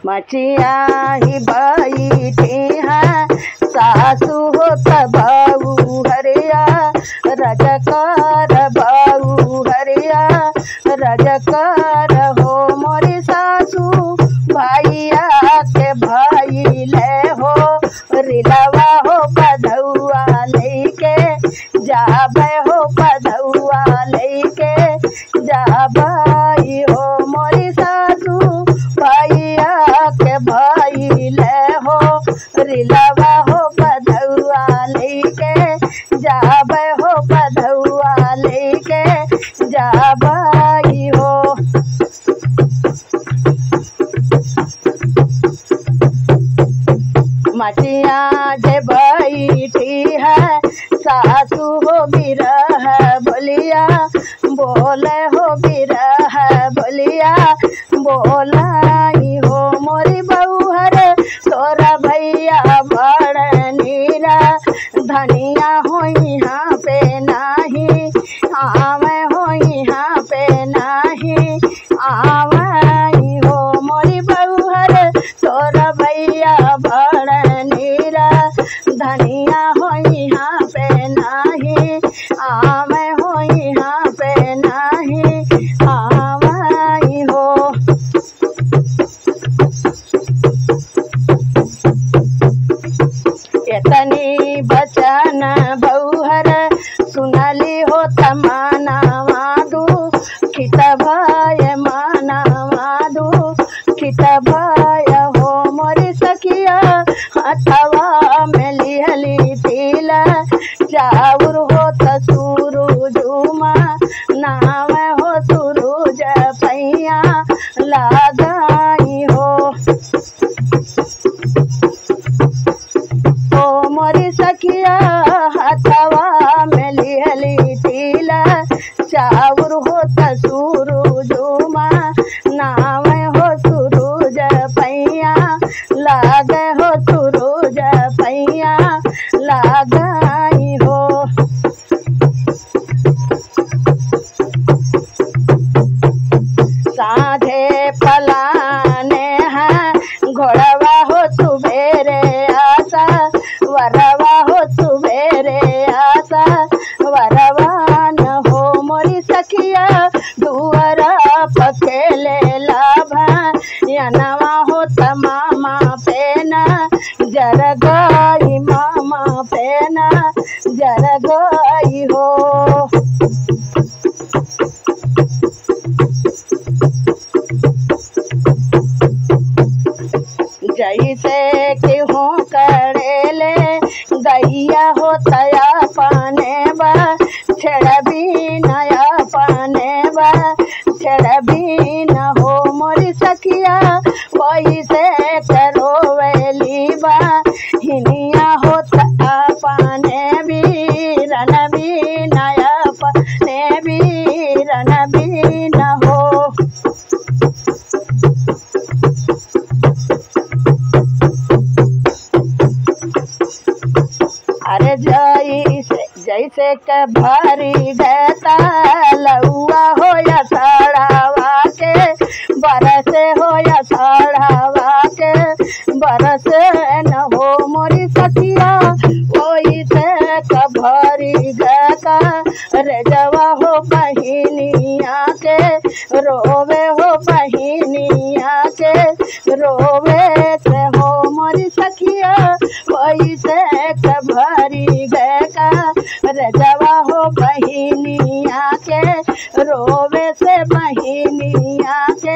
मचिया ही बैठी है सासू हो बहू हरिया रजकर बहू हरिया रजकर हो मोरी सासू भैया के भाई ले हो रिलवा हो बधुआ लेके जाबे हो बधुआ लेके जाबई हो मोरी सासू भैया के भाई ले हो रिलवा हो बधुआ लेके जाबे हो बधुआ लेके जाबई हो। मचिया जे बैठी है सासू हो बिरह बोलिया बोले हो बिरह बोलिया बोलाई हो मोरी बहुहर तोरा भैया बड़ नीरा धनिया हो यहाँ पे नाही आवे हो यहाँ पे नाही आवाई हो मोरी बहुहर तोरा भैया बड़ नीरा धनिया हो यहाँ पे नाही आवे हो यहाँ पे नाही आवाई हो। इतनी बचन बहुहर सुनली हो तमाना माधु खितभाय माना माधु खितभाय हो मोरी सखिया हथवा में लिहली तिल चाउर हो तसूरु जुमा नाम हो सुरुज पैया लगाई हो। ओ मोरी सखिया हथवा में लिहली तिल चाउर हो तसूरु जुमा नाम हो सुरुज पैया लागे हो सुरुज पैया लगाई हो। साझे पलाने हैं घोड़वा हो सुबेरे आसा वरवा हो सुबेरे आसा वरवा न हो मोरी सखिया दुआरा पखेले लाभा यनवा हो तमामा पेना जर गई मामा पेना जर गई हो। जैसे केहूँ करेले गैया हो तया पाने बा छेड़ भी नया पाने बा छेड़ भी न हो मोरी सखिया वैसे करो वेली बा हिनिया हो तया पाने भी रन भी नया पाने भी रन भी न हो। अरे जैसे के भारी गता लउआ हो या साड़ावा के बरसे हो या साड़ावा के बरसे न हो मोरी सखिया वही से कभारी गता रे जवा हो बहिनिया के रोवे हो बहिनिया के रोवे से हो मोरी सखिया वही से कभारी गका रजवा हो बहिनिया के रोवे से बहिनिया के